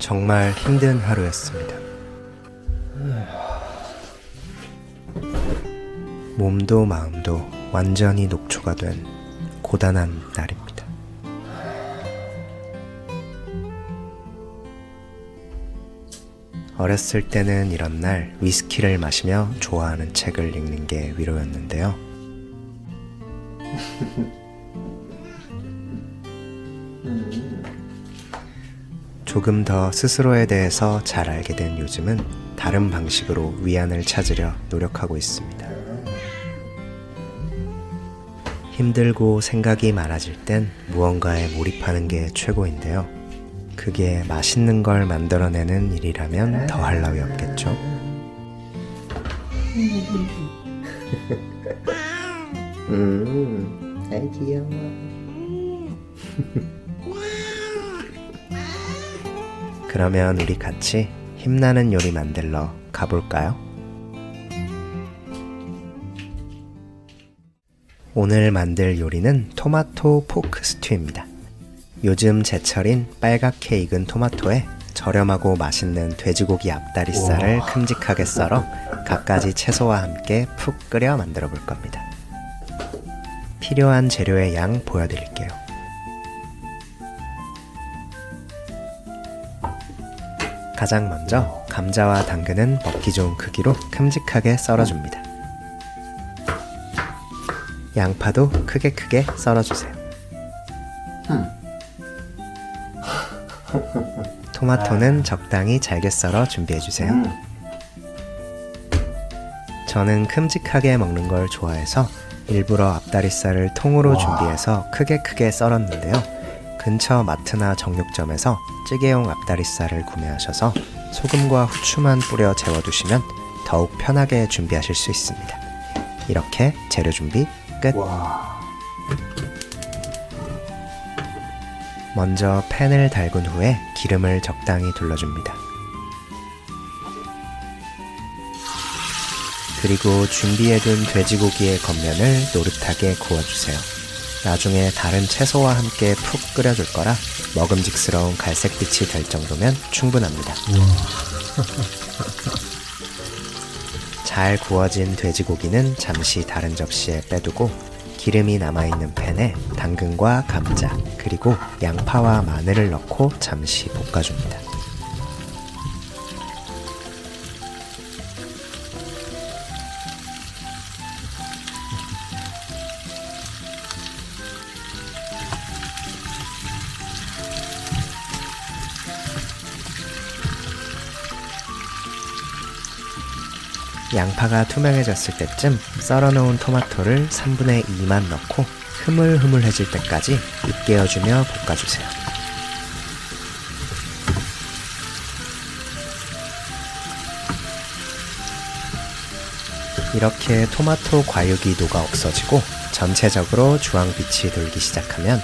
정말 힘든 하루였습니다. 몸도 마음도 완전히 녹초가 된 고단한 날입니다. 어렸을 때는 이런 날 위스키를 마시며 좋아하는 책을 읽는 게 위로였는데요. 조금 더 스스로에 대해서 잘 알게 된 요즘은 다른 방식으로 위안을 찾으려 노력하고 있습니다. 힘들고 생각이 많아질 땐 무언가에 몰입하는 게 최고인데요. 그게 맛있는 걸 만들어내는 일이라면 더할 나위 없겠죠? 아이 귀여워. 그러면 우리 같이 힘나는 요리 만들러 가볼까요? 오늘 만들 요리는 토마토 포크 스튜입니다. 요즘 제철인 빨갛게 익은 토마토에 저렴하고 맛있는 돼지고기 앞다리살을 큼직하게 썰어 갖가지 채소와 함께 푹 끓여 만들어 볼 겁니다. 필요한 재료의 양 보여드릴게요. 가장 먼저 감자와 당근은 먹기 좋은 크기로 큼직하게 썰어줍니다. 양파도 크게 썰어주세요. 토마토는 적당히 잘게 썰어 준비해주세요. 저는 큼직하게 먹는 걸 좋아해서 일부러 앞다리살을 통으로 준비해서 크게 썰었는데요. 근처 마트나 정육점에서 찌개용 앞다리살을 구매하셔서 소금과 후추만 뿌려 재워두시면 더욱 편하게 준비하실 수 있습니다. 이렇게 재료 준비 끝! 먼저 팬을 달군 후에 기름을 적당히 둘러줍니다. 그리고 준비해둔 돼지고기의 겉면을 노릇하게 구워주세요. 나중에 다른 채소와 함께 푹 끓여줄 거라 먹음직스러운 갈색빛이 될 정도면 충분합니다. 잘 구워진 돼지고기는 잠시 다른 접시에 빼두고 기름이 남아있는 팬에 당근과 감자 그리고 양파와 마늘을 넣고 잠시 볶아줍니다. 양파가 투명해졌을 때쯤 썰어놓은 토마토를 3분의 2만 넣고 흐물흐물해질 때까지 으깨어주며 볶아주세요. 이렇게 토마토 과육이 녹아 없어지고 전체적으로 주황빛이 돌기 시작하면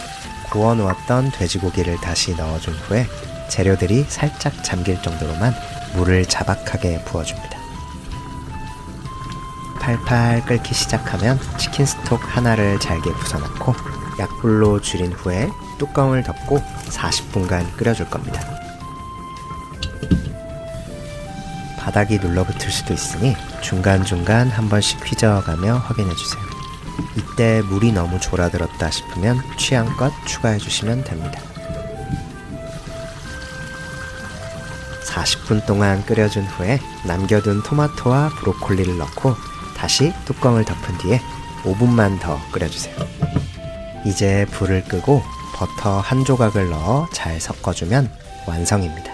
구워놓았던 돼지고기를 다시 넣어준 후에 재료들이 살짝 잠길 정도로만 물을 자박하게 부어줍니다. 팔팔 끓기 시작하면 치킨 스톡 하나를 잘게 부숴넣고 약불로 줄인 후에 뚜껑을 덮고 40분간 끓여줄 겁니다. 바닥이 눌러붙을 수도 있으니 중간중간 한 번씩 휘저어가며 확인해주세요. 이때 물이 너무 졸아들었다 싶으면 취향껏 추가해주시면 됩니다. 40분 동안 끓여준 후에 남겨둔 토마토와 브로콜리를 넣고 다시 뚜껑을 덮은 뒤에 5분만 더 끓여주세요. 이제 불을 끄고 버터 한 조각을 넣어 잘 섞어주면 완성입니다.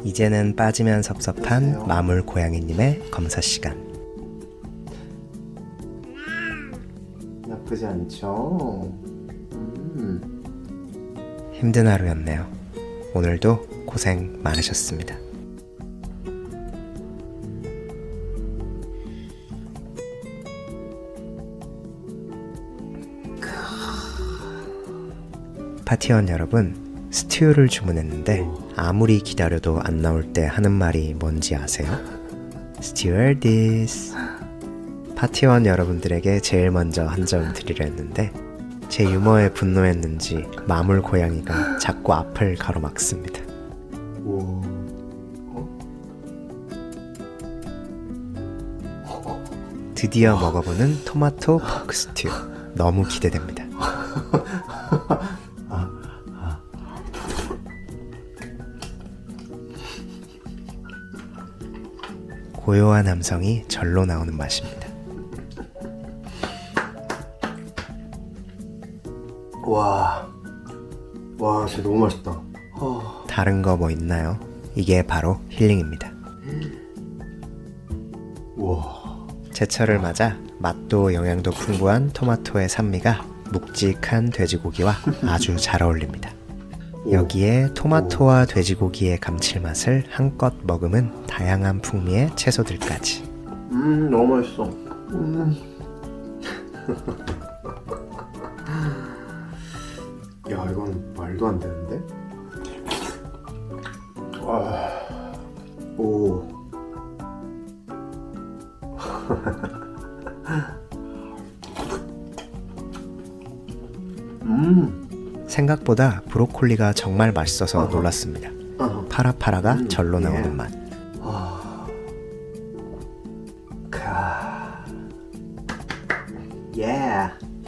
이제는 빠지면 섭섭한 마물 고양이님의 검사 시간. 나쁘지 않죠? 힘든 하루였네요. 오늘도 고생 많으셨습니다. 파티원 여러분, 스튜를 주문했는데 아무리 기다려도 안 나올 때 하는 말이 뭔지 아세요? Stewardess. 파티원 여러분들에게 제일 먼저 한 점 드리려 했는데 제 유머에 분노했는지 마물 고양이가 자꾸 앞을 가로막습니다. 드디어 먹어보는 토마토 포크 스튜. 너무 기대됩니다. 고요한 함성이 절로 나오는 맛입니다. 와, 진짜 너무 맛있다. 다른 거 뭐 있나요? 이게 바로 힐링입니다. 와, 제철을 맞아 맛도 영양도 풍부한 토마토의 산미가 묵직한 돼지고기와 아주 잘 어울립니다. 여기에 토마토와 돼지고기의 감칠맛을 한껏 머금은 다양한 풍미의 채소들까지. 너무 맛있어. 야, 이건 말도 안 되는데? 오. 생각보다 브로콜리가 정말 맛있어서 놀랐습니다. 파라파라가 절로 나오는 맛.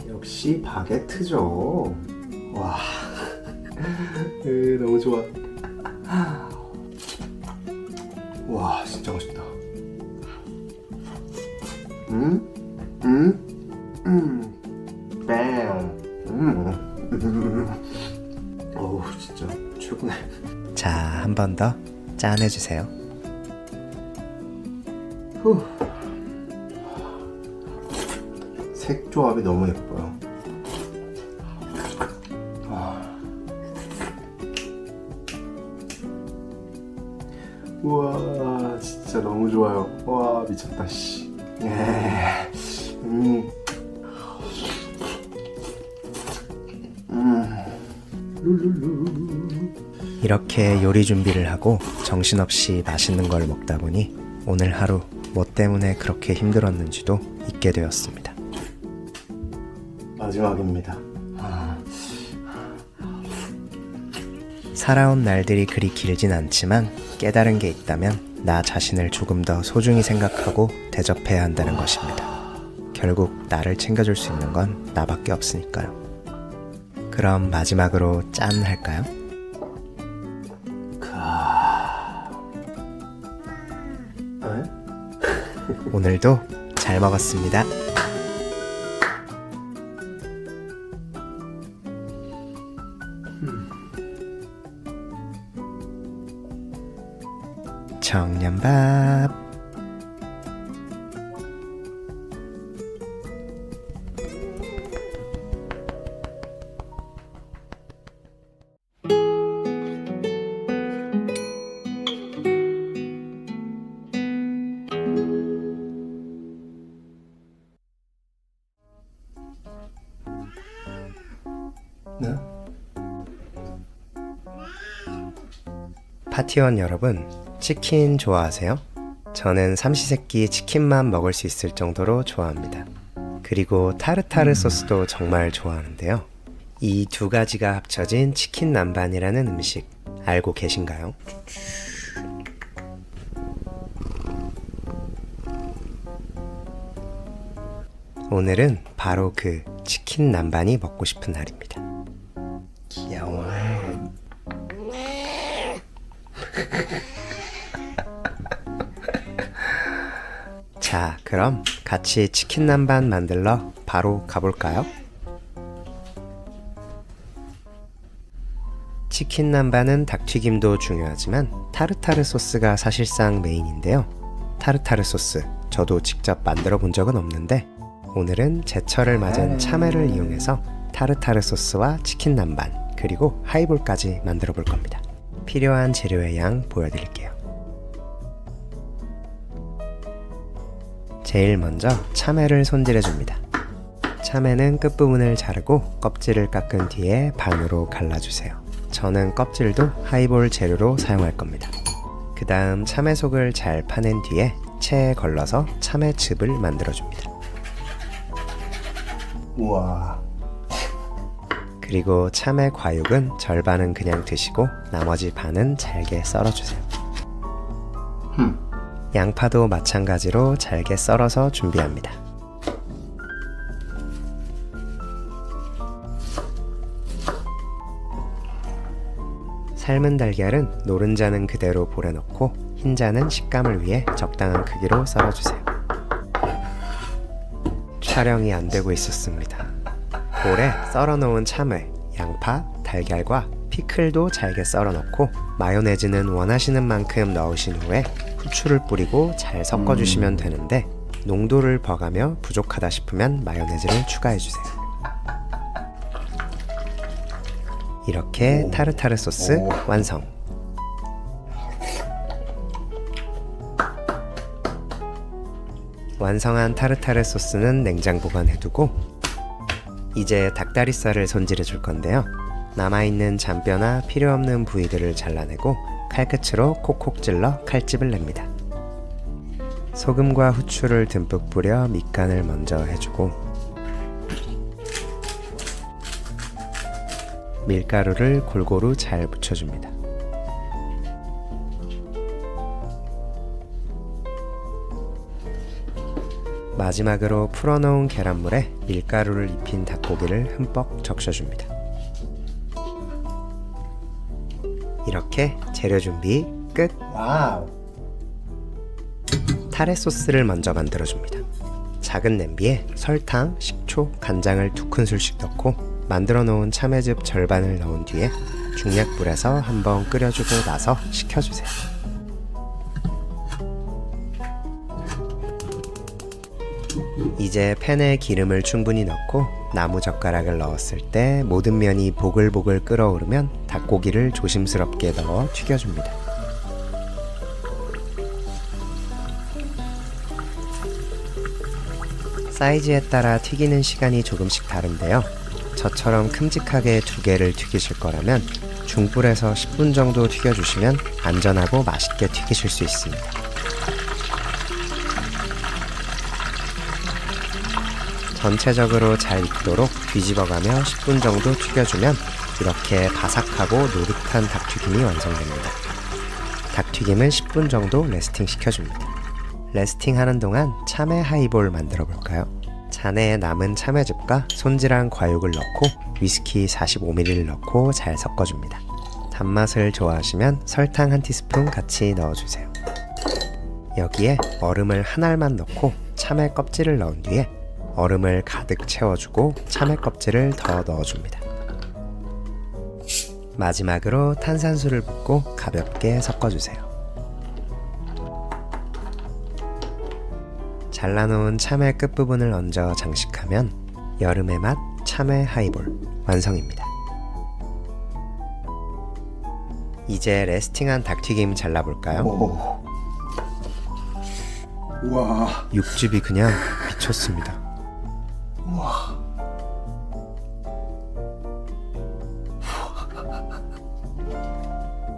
역시 바게트죠. 와, 너무 좋아. 와, 진짜 맛있다. 어우, 진짜 최고네. 자, 한 번 더 짠해주세요. 색 조합이 너무 예뻐요. 우와, 진짜 너무 좋아요. 와, 미쳤다, 씨. 이렇게 요리 준비를 하고 정신없이 맛있는 걸 먹다 보니 오늘 하루 뭐 때문에 그렇게 힘들었는지도 잊게 되었습니다. 마지막입니다. 살아온 날들이 그리 길진 않지만 깨달은 게 있다면 나 자신을 조금 더 소중히 생각하고 대접해야 한다는 것입니다. 결국 나를 챙겨줄 수 있는 건 나밖에 없으니까요. 그럼 마지막으로 짠 할까요? 오늘도 잘 먹었습니다. 청년밥. 네? 파티원 여러분, 치킨 좋아하세요? 저는 삼시세끼 치킨만 먹을 수 있을 정도로 좋아합니다. 그리고 타르타르 소스도 정말 좋아하는데요. 이 두 가지가 합쳐진 치킨 남반이라는 음식 알고 계신가요? 오늘은 바로 그 치킨 남반이 먹고 싶은 날입니다. 귀여워. 자, 그럼 같이 치킨 남반 만들러 바로 가볼까요? 치킨 남반은 닭튀김도 중요하지만 타르타르 소스가 사실상 메인인데요. 타르타르 소스, 저도 직접 만들어 본 적은 없는데 오늘은 제철을 맞은 참외를 이용해서 타르타르 소스와 치킨 남반, 그리고 하이볼까지 만들어 볼 겁니다. 필요한 재료의 양 보여드릴게요. 제일 먼저 참외를 손질해 줍니다. 참외는 끝부분을 자르고 껍질을 깎은 뒤에 반으로 갈라주세요. 저는 껍질도 하이볼 재료로 사용할 겁니다. 그 다음 참외속을 잘 파낸 뒤에 체에 걸러서 참외즙을 만들어줍니다. 우와. 그리고 참외 과육은 절반은 그냥 드시고 나머지 반은 잘게 썰어주세요. 양파도 마찬가지로 잘게 썰어서 준비합니다. 삶은 달걀은 노른자는 그대로 볼에 넣고 흰자는 식감을 위해 적당한 크기로 썰어주세요. 촬영이 안 되고 있었습니다. 볼에 썰어놓은 참외, 양파, 달걀과 피클도 잘게 썰어 넣고 마요네즈는 원하시는 만큼 넣으신 후에 후추를 뿌리고 잘 섞어주시면 되는데 농도를 버가며 부족하다 싶으면 마요네즈를 추가해주세요. 이렇게 타르타르 소스 완성! 완성한 타르타르 소스는 냉장 보관해두고 이제 닭다리살을 손질해 줄 건데요. 남아있는 잔뼈나 필요없는 부위들을 잘라내고 칼끝으로 콕콕 찔러 칼집을 냅니다. 소금과 후추를 듬뿍 뿌려 밑간을 먼저 해주고 밀가루를 골고루 잘 묻혀줍니다. 마지막으로 풀어놓은 계란물에 밀가루를 입힌 닭고기를 흠뻑 적셔줍니다. 이렇게 재료 준비 끝! 와우. 타레 소스를 먼저 만들어줍니다. 작은 냄비에 설탕, 식초, 간장을 2큰술씩 넣고 만들어 놓은 참외즙 절반을 넣은 뒤에 중약불에서 한번 끓여주고 나서 식혀주세요. 이제 팬에 기름을 충분히 넣고 나무젓가락을 넣었을 때 모든 면이 보글보글 끓어오르면 닭고기를 조심스럽게 넣어 튀겨줍니다. 사이즈에 따라 튀기는 시간이 조금씩 다른데요. 저처럼 큼직하게 2개를 튀기실 거라면 중불에서 10분 정도 튀겨주시면 안전하고 맛있게 튀기실 수 있습니다. 전체적으로 잘 익도록 뒤집어가며 10분 정도 튀겨주면 이렇게 바삭하고 노릇한 닭튀김이 완성됩니다. 닭튀김은 10분 정도 레스팅 시켜줍니다. 레스팅 하는 동안 참외 하이볼 만들어 볼까요? 잔에 남은 참외즙과 손질한 과육을 넣고 위스키 45ml를 넣고 잘 섞어줍니다. 단맛을 좋아하시면 설탕 1티스푼 같이 넣어주세요. 여기에 얼음을 한 알만 넣고 참외 껍질을 넣은 뒤에 얼음을 가득 채워주고 참외 껍질을 더 넣어줍니다. 마지막으로 탄산수를 붓고 가볍게 섞어주세요. 잘라놓은 참외 끝부분을 얹어 장식하면 여름의 맛 참외 하이볼 완성입니다. 이제 레스팅한 닭튀김 잘라볼까요? 오. 우와. 육즙이 그냥 미쳤습니다. 우와.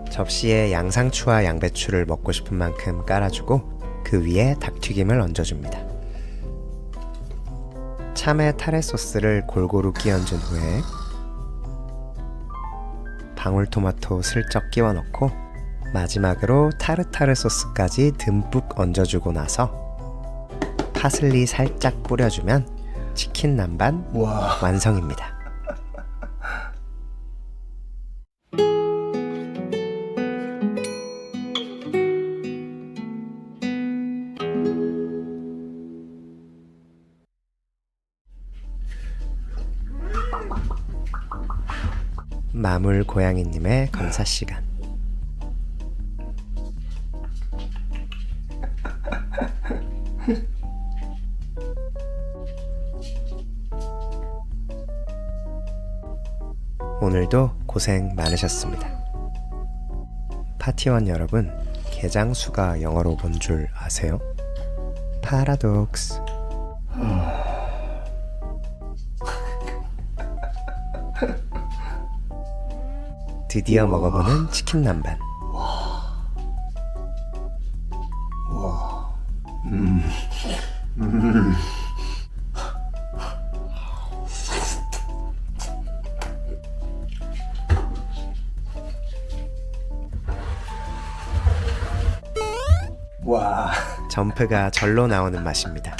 접시에 양상추와 양배추를 먹고 싶은 만큼 깔아주고 그 위에 닭튀김을 얹어줍니다. 참외 타레 소스를 골고루 끼얹은 후에 방울토마토 슬쩍 끼워 넣고 마지막으로 타르타르 소스까지 듬뿍 얹어주고 나서 파슬리 살짝 뿌려주면 치킨 남반 우와. 완성입니다. 마물 고양이님의 검사 시간. 오늘도 고생 많으셨습니다. 파티원 여러분, 개장수가 영어로 뭔 줄 아세요? 파라독스. 드디어 먹어보는 치킨 남반. 와. 점프가 절로 나오는 맛입니다.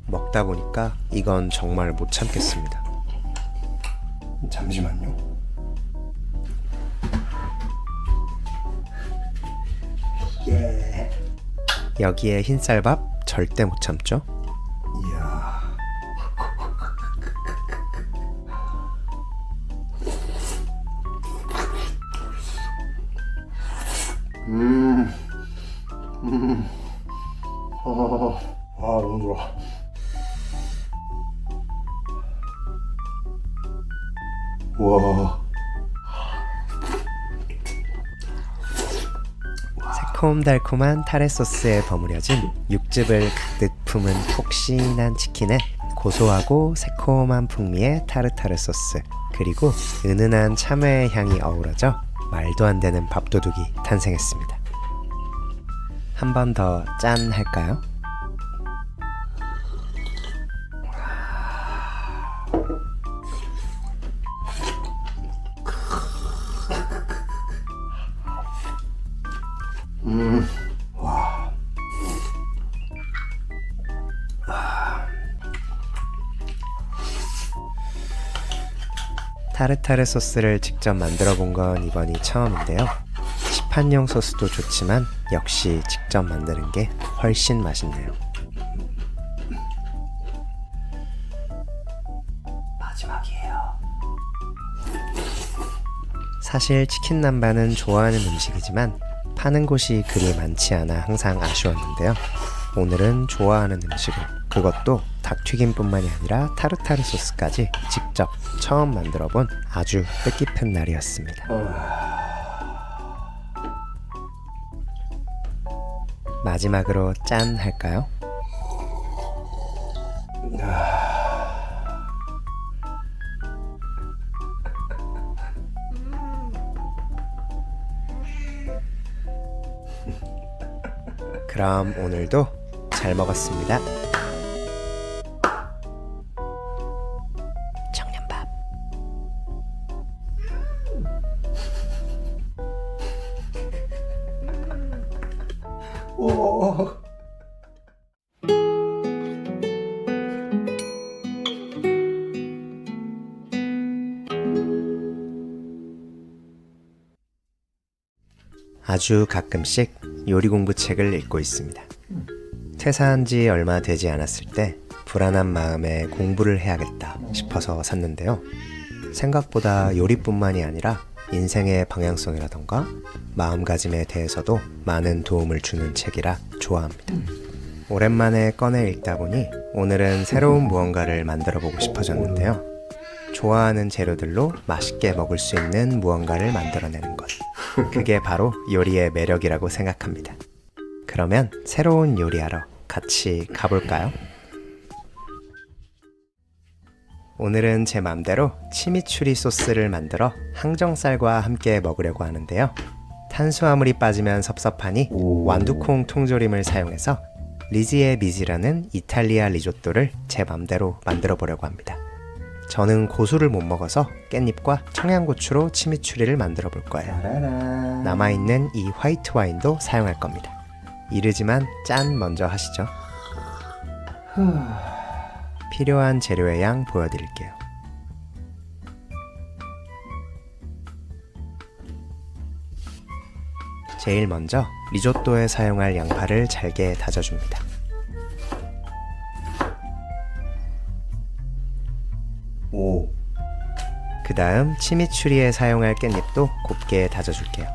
먹다 보니까 이건 정말 못 참겠습니다. 잠시만요. 예. 여기에 흰쌀밥 절대 못 참죠? 이야. 너무 좋아. 와. 새콤달콤한 타레 소스에 버무려진 육즙을 가득 품은 폭신한 치킨에 고소하고 새콤한 풍미의 타르타르 소스, 그리고 은은한 참외의 향이 어우러져 말도 안 되는 밥도둑이 탄생했습니다. 한 번 더 짠 할까요? 와. 타르타르 소스를 직접 만들어 본 건 이번이 처음인데요. 시판용 소스도 좋지만 역시 직접 만드는 게 훨씬 맛있네요. 마지막이에요. 사실 치킨 남반은 좋아하는 음식이지만 파는 곳이 그리 많지 않아 항상 아쉬웠는데요. 오늘은 좋아하는 음식을, 그것도 닭튀김뿐만이 아니라 타르타르 소스까지 직접 처음 만들어 본 아주 뜻깊은 날이었습니다. 마지막으로 짠 할까요? 그럼 오늘도 잘 먹었습니다. 청년밥. 오. 아주 가끔씩 요리 공부 책을 읽고 있습니다. 퇴사한 지 얼마 되지 않았을 때 불안한 마음에 공부를 해야겠다 싶어서 샀는데요. 생각보다 요리뿐만이 아니라 인생의 방향성이라던가 마음가짐에 대해서도 많은 도움을 주는 책이라 좋아합니다. 오랜만에 꺼내 읽다 보니 오늘은 새로운 무언가를 만들어 보고 싶어졌는데요. 좋아하는 재료들로 맛있게 먹을 수 있는 무언가를 만들어내는 것. 그게 바로 요리의 매력이라고 생각합니다. 그러면 새로운 요리하러 같이 가볼까요? 오늘은 제 맘대로 치미추리 소스를 만들어 항정살과 함께 먹으려고 하는데요. 탄수화물이 빠지면 섭섭하니 완두콩 통조림을 사용해서 리지에 미지라는 이탈리아 리조또를 제 맘대로 만들어 보려고 합니다. 저는 고수를 못 먹어서 깻잎과 청양고추로 치미추리를 만들어 볼 거예요. 남아있는 이 화이트 와인도 사용할 겁니다. 이르지만 짠 먼저 하시죠. 필요한 재료의 양 보여드릴게요. 제일 먼저 리조또에 사용할 양파를 잘게 다져줍니다. 오. 그 다음 치미추리에 사용할 깻잎도 곱게 다져줄게요.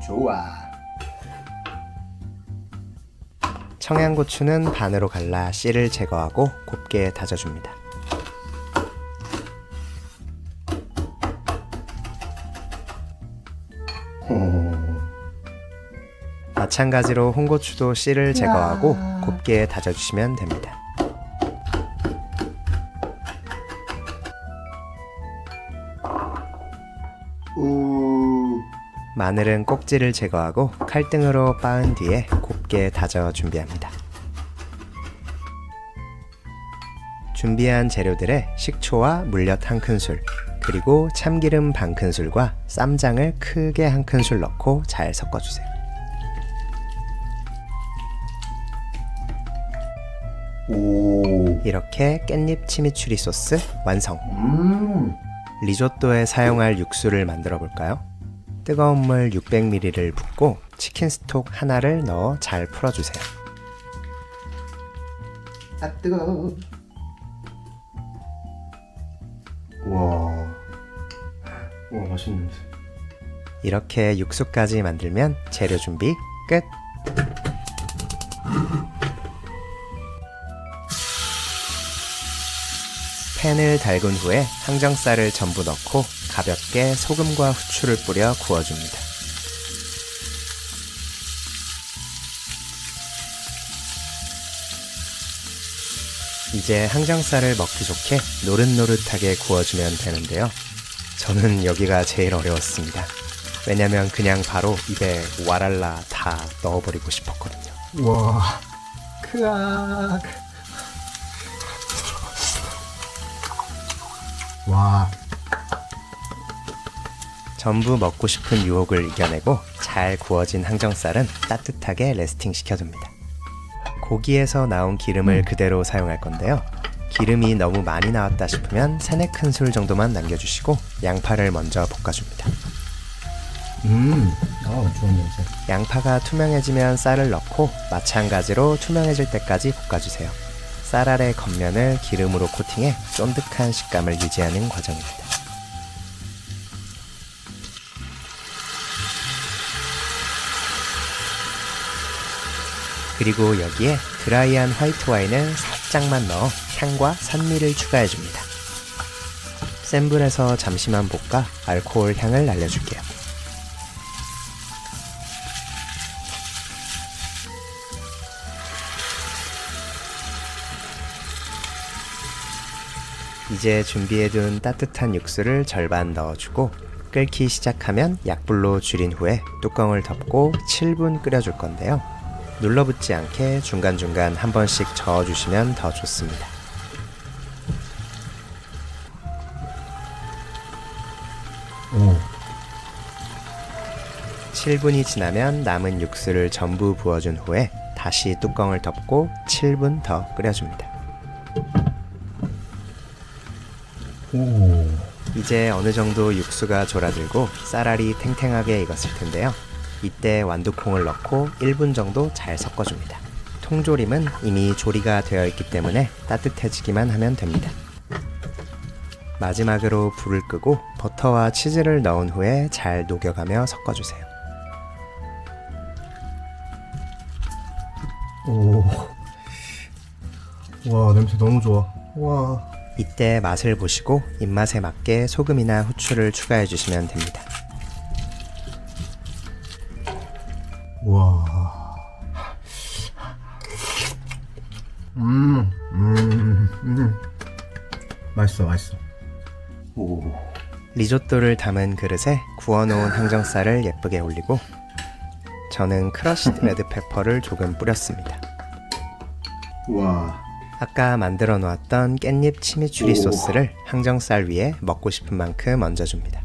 좋아. 청양고추는 반으로 갈라 씨를 제거하고 곱게 다져줍니다. 마찬가지로 홍고추도 씨를 제거하고 곱게 다져주시면 됩니다. 마늘은 꼭지를 제거하고 칼등으로 빻은 뒤에 곱게 다져 준비합니다. 준비한 재료들에 식초와 물엿 1큰술, 그리고 참기름 반큰술과 쌈장을 크게 1큰술 넣고 잘 섞어주세요. 이렇게 깻잎 치미추리 소스 완성! 리조또에 사용할 육수를 만들어 볼까요? 뜨거운 물 600ml를 붓고 치킨 스톡 하나를 넣어 잘 풀어주세요. 아 뜨거워. 와 맛있는 냄새. 이렇게 육수까지 만들면 재료 준비 끝! 팬을 달군 후에 항정살을 전부 넣고 가볍게 소금과 후추를 뿌려 구워줍니다. 이제 항정살을 먹기 좋게 노릇노릇하게 구워주면 되는데요. 저는 여기가 제일 어려웠습니다. 왜냐면 그냥 바로 입에 와랄라 다 넣어버리고 싶었거든요. 와 크악. 와 전부 먹고 싶은 유혹을 이겨내고 잘 구워진 항정살은 따뜻하게 레스팅 시켜둡니다. 고기에서 나온 기름을 그대로 사용할 건데요. 기름이 너무 많이 나왔다 싶으면 3-4큰술 정도만 남겨주시고 양파를 먼저 볶아줍니다. 좋은 냄새. 양파가 투명해지면 쌀을 넣고 마찬가지로 투명해질 때까지 볶아주세요. 쌀 아래 겉면을 기름으로 코팅해 쫀득한 식감을 유지하는 과정입니다. 그리고 여기에 드라이한 화이트 와인을 살짝만 넣어 향과 산미를 추가해줍니다. 센 불에서 잠시만 볶아 알코올 향을 날려줄게요. 이제 준비해둔 따뜻한 육수를 절반 넣어주고 끓기 시작하면 약불로 줄인 후에 뚜껑을 덮고 7분 끓여줄 건데요. 눌러붙지 않게 중간중간 한 번씩 저어주시면 더 좋습니다. 오. 7분이 지나면 남은 육수를 전부 부어준 후에 다시 뚜껑을 덮고 7분 더 끓여줍니다. 오. 이제 어느 정도 육수가 졸아들고 쌀알이 탱탱하게 익었을 텐데요. 이때 완두콩을 넣고 1분 정도 잘 섞어줍니다. 통조림은 이미 조리가 되어 있기 때문에 따뜻해지기만 하면 됩니다. 마지막으로 불을 끄고 버터와 치즈를 넣은 후에 잘 녹여가며 섞어주세요. 오. 와 냄새 너무 좋아. 와. 이때 맛을 보시고 입맛에 맞게 소금이나 후추를 추가해 주시면 됩니다. 와. 맛있어. 오. 리조또를 담은 그릇에 구워놓은 항정살을 예쁘게 올리고 저는 크러쉬드 레드페퍼를 조금 뿌렸습니다. 와. 아까 만들어 놓았던 깻잎 치미추리 소스를 항정살 위에 먹고 싶은 만큼 얹어줍니다.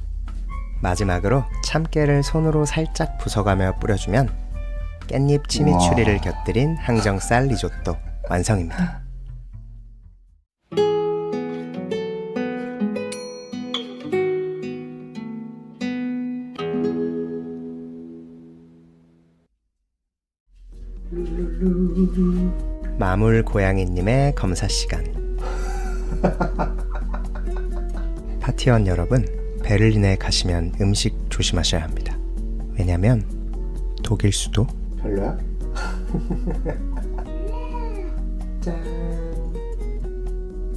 마지막으로 참깨를 손으로 살짝 부숴가며 뿌려주면 깻잎 치미추리를 곁들인 항정살 리조또 완성입니다. 마물 고양이님의 검사 시간. 파티원 여러분, 베를린에 가시면 음식 조심하셔야 합니다. 왜냐면 독일 수도 별로야?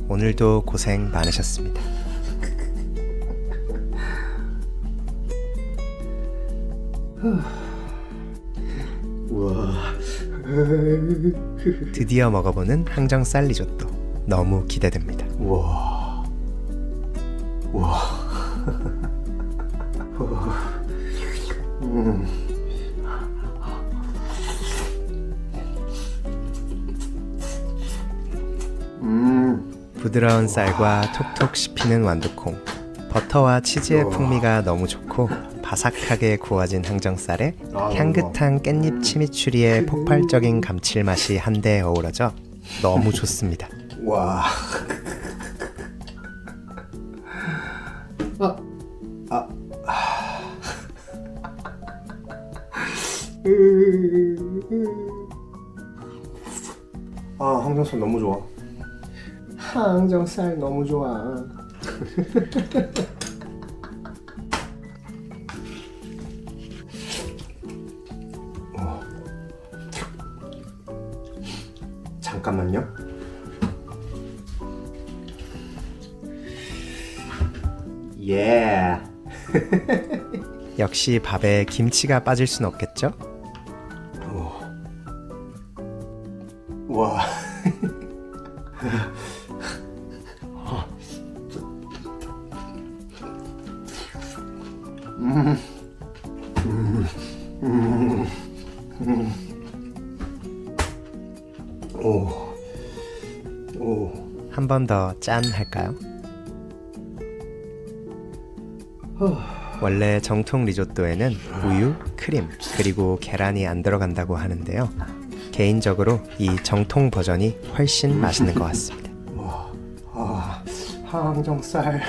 오늘도 고생 많으셨습니다. 우와. 드디어 먹어보는 항정살 리조또. 너무 기대됩니다. 우와. 우와. 부드러운 쌀과 톡톡 씹히는 완두콩, 버터와 치즈의 풍미가 너무 좋고 바삭하게 구워진 항정살에 향긋한 깻잎 치미추리의 폭발적인 감칠맛이 한데 어우러져 너무 좋습니다. 와. 항정살 너무 좋아. 항정살 너무 좋아. 잠깐만요. 예. 역시 밥에 김치가 빠질 순 없겠죠? 와. 한 번 더 짠 할까요? 원래 정통 리조또에는 우유, 크림, 그리고 계란이 안 들어간다고 하는데요. 개인적으로 이 정통 버전이 훨씬 맛있는 것 같습니다. 항정살,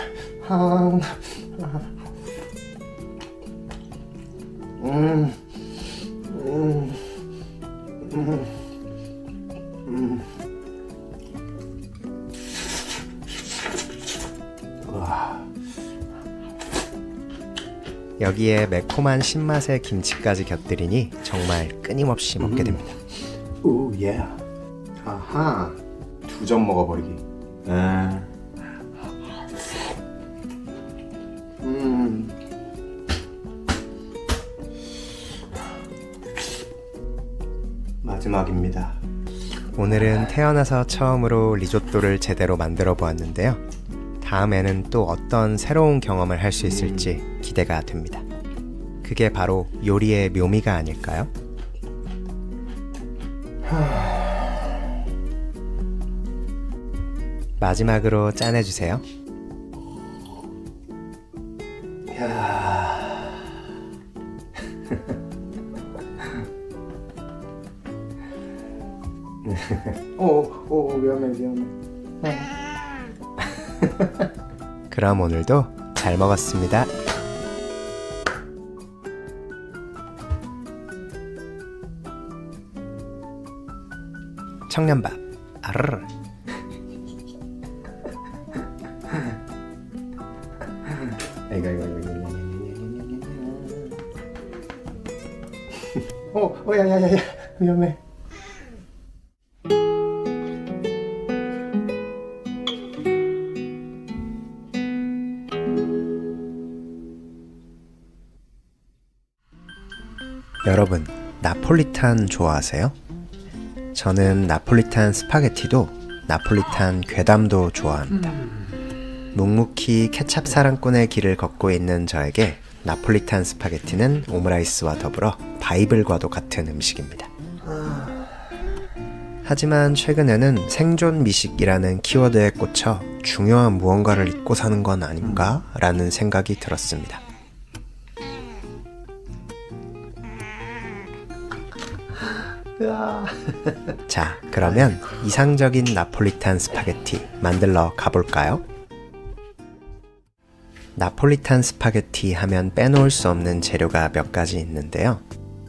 여기에 매콤한 신맛의 김치까지 곁들이니 정말 끊임없이 먹게 됩니다. 오, 예. 아하. 2점 먹어버리기. 마지막입니다. 오늘은 태어나서 처음으로 리조또를 제대로 만들어 보았는데요. 다음에는 또 어떤 새로운 경험을 할 수 있을지 기대가 됩니다. 그게 바로 요리의 묘미가 아닐까요? 마지막으로 짠해주세요. 오, 위험해. 그럼 오늘도 잘 먹었습니다. 청년밥. 아르르. 야야야야, 위험해. 여러분, 나폴리탄 좋아하세요? 저는 나폴리탄 스파게티도 나폴리탄 괴담도 좋아합니다. 묵묵히 케찹 사랑꾼의 길을 걷고 있는 저에게 나폴리탄 스파게티는 오므라이스와 더불어 바이블과도 같은 음식입니다. 하지만 최근에는 생존 미식이라는 키워드에 꽂혀 중요한 무언가를 잊고 사는 건 아닌가? 라는 생각이 들었습니다. 자, 그러면 이상적인 나폴리탄 스파게티 만들러 가볼까요? 나폴리탄 스파게티 하면 빼놓을 수 없는 재료가 몇 가지 있는데요.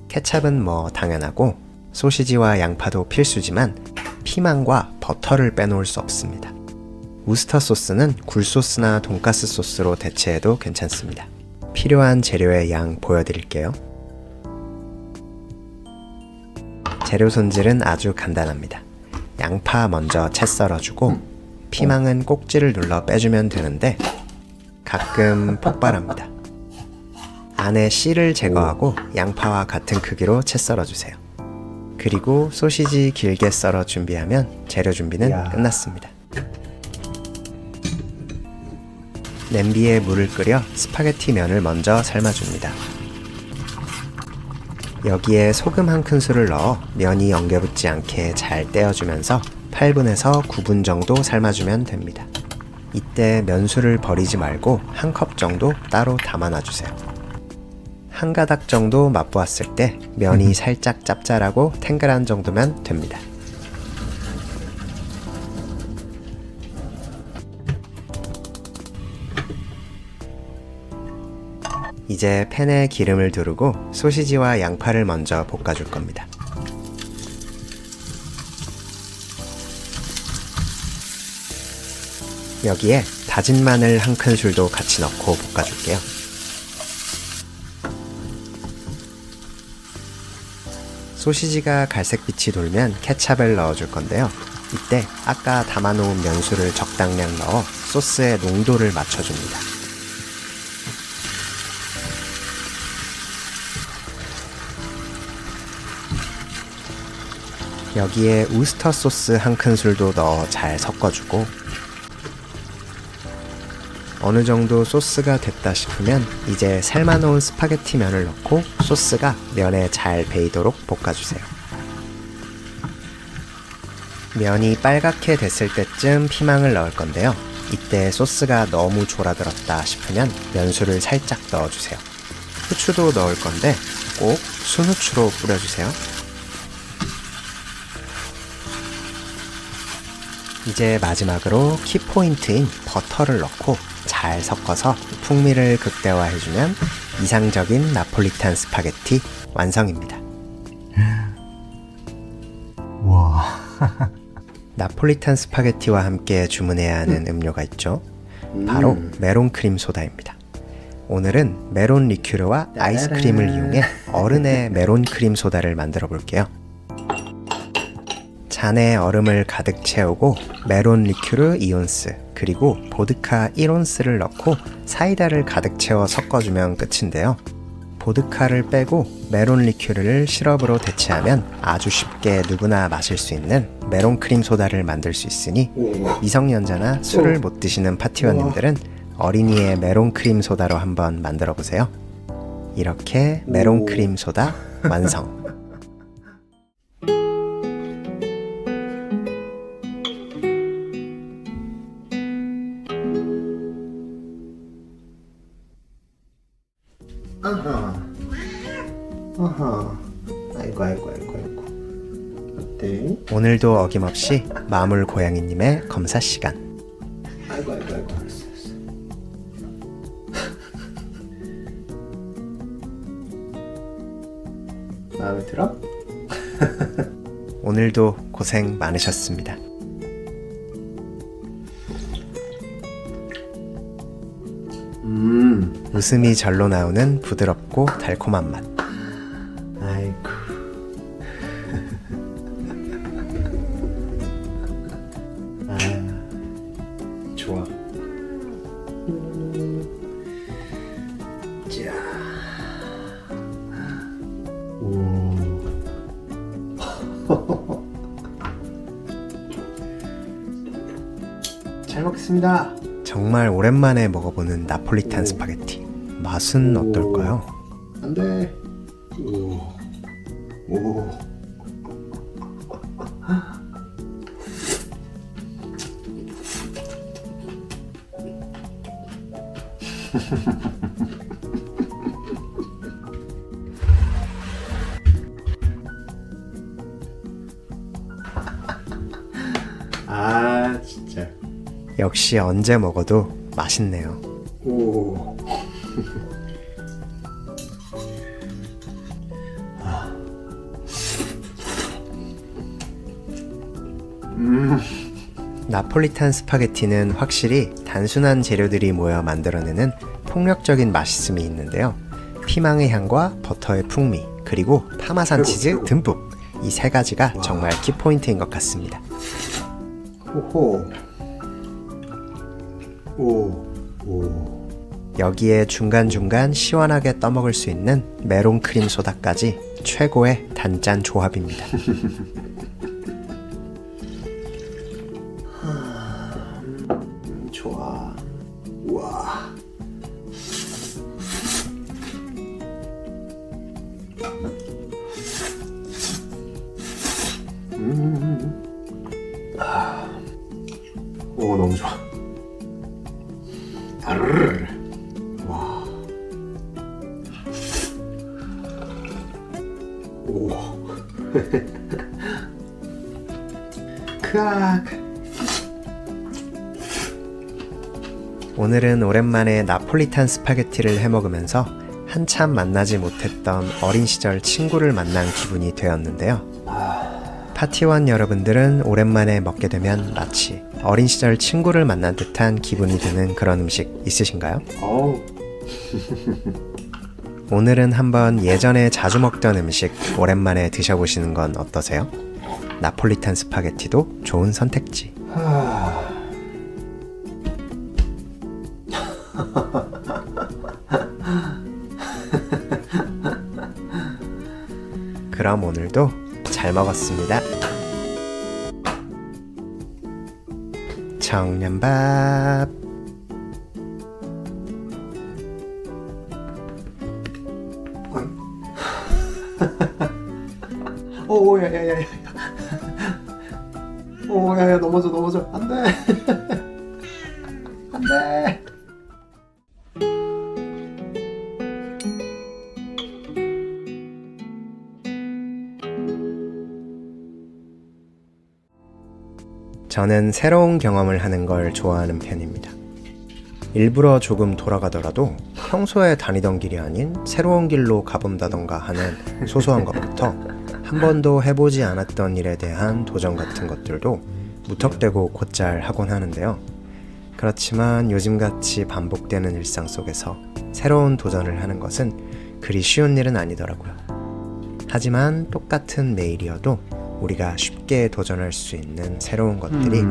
케찹은 뭐 당연하고 소시지와 양파도 필수지만 피망과 버터를 빼놓을 수 없습니다. 우스터 소스는 굴소스나 돈가스 소스로 대체해도 괜찮습니다. 필요한 재료의 양 보여드릴게요. 재료 손질은 아주 간단합니다. 양파 먼저 채 썰어주고 피망은 꼭지를 눌러 빼주면 되는데 가끔 폭발합니다. 안에 씨를 제거하고 양파와 같은 크기로 채 썰어주세요. 그리고 소시지 길게 썰어 준비하면 재료 준비는 이야. 끝났습니다. 냄비에 물을 끓여 스파게티 면을 먼저 삶아줍니다. 여기에 소금 한 큰술을 넣어 면이 엉겨붙지 않게 잘 떼어주면서 8분에서 9분 정도 삶아주면 됩니다. 이때 면수를 버리지 말고 한 컵 정도 따로 담아놔주세요. 한 가닥 정도 맛보았을 때 면이 살짝 짭짤하고 탱글한 정도면 됩니다. 이제 팬에 기름을 두르고 소시지와 양파를 먼저 볶아줄 겁니다. 여기에 다진 마늘 한 큰술도 같이 넣고 볶아줄게요. 소시지가 갈색빛이 돌면 케찹을 넣어줄 건데요. 이때 아까 담아놓은 면수를 적당량 넣어 소스의 농도를 맞춰줍니다. 여기에 우스터 소스 한 큰술도 넣어 잘 섞어주고 어느 정도 소스가 됐다 싶으면 이제 삶아놓은 스파게티 면을 넣고 소스가 면에 잘 배이도록 볶아주세요. 면이 빨갛게 됐을 때쯤 피망을 넣을 건데요. 이때 소스가 너무 졸아들었다 싶으면 면수를 살짝 넣어주세요. 후추도 넣을 건데 꼭 순후추로 뿌려주세요. 이제 마지막으로 키포인트인 버터를 넣고 잘 섞어서 풍미를 극대화해주면 이상적인 나폴리탄 스파게티 완성입니다. 와. 나폴리탄 스파게티와 함께 주문해야 하는 음료가 있죠. 바로 메론 크림 소다입니다. 오늘은 메론 리큐르와 아이스크림을 이용해 어른의 메론 크림 소다를 만들어 볼게요. 잔에 얼음을 가득 채우고 메론 리큐르 2온스 그리고 보드카 1온스를 넣고 사이다를 가득 채워 섞어주면 끝인데요. 보드카를 빼고 메론 리큐르를 시럽으로 대체하면 아주 쉽게 누구나 마실 수 있는 메론 크림 소다를 만들 수 있으니 미성년자나 술을 못 드시는 파티원님들은 어린이의 메론 크림 소다로 한번 만들어 보세요. 이렇게 메론 크림 소다 완성! 아하. 아하. 아이고. 어때? 오늘도 어김없이 마물 고양이님의 검사 시간. 아이고. 알았어. 마음에 들어? 오늘도 고생 많으셨습니다. 웃음이 절로 나오는 부드럽고 달콤한 맛. 아이고. 아, 좋아. 자. 오. 잘 먹겠습니다. 정말 오랜만에 먹어보는 나폴리탄 스파게티. 맛은 어떨까요? 안 돼. 오. 아, 진짜. 역시 언제 먹어도 맛있네요. 오. 나폴리탄 스파게티는 확실히 단순한 재료들이 모여 만들어내는 폭력적인 맛있음이 있는데요. 피망의 향과 버터의 풍미, 그리고 파마산 치즈 듬뿍, 이 세 가지가 정말 키포인트인 것 같습니다. 호호. 오. 여기에 중간중간 시원하게 떠먹을 수 있는 메론 크림 소다까지 최고의 단짠 조합입니다. 좋아. 우와. 오, 너무 좋아. 아르르. 와. 오. 크악. 오늘은 오랜만에 나폴리탄 스파게티를 해먹으면서 한참 만나지 못했던 어린 시절 친구를 만난 기분이 되었는데요. 파티원 여러분들은 오랜만에 먹게 되면 마치 어린 시절 친구를 만난 듯한 기분이 드는 그런 음식 있으신가요? 어우. 오늘은 한번 예전에 자주 먹던 음식 오랜만에 드셔보시는 건 어떠세요? 나폴리탄 스파게티도 좋은 선택지. 그럼 오늘도 잘 먹었습니다. 청년밥. 오, 야야야야. 오, 야야, 넘어져. 안 돼. 안 돼. 저는 새로운 경험을 하는 걸 좋아하는 편입니다. 일부러 조금 돌아가더라도 평소에 다니던 길이 아닌 새로운 길로 가본다던가 하는 소소한 것부터 한 번도 해보지 않았던 일에 대한 도전 같은 것들도 무턱대고 곧잘 하곤 하는데요. 그렇지만 요즘같이 반복되는 일상 속에서 새로운 도전을 하는 것은 그리 쉬운 일은 아니더라고요. 하지만 똑같은 매일이어도 우리가 쉽게 도전할 수 있는 새로운 것들이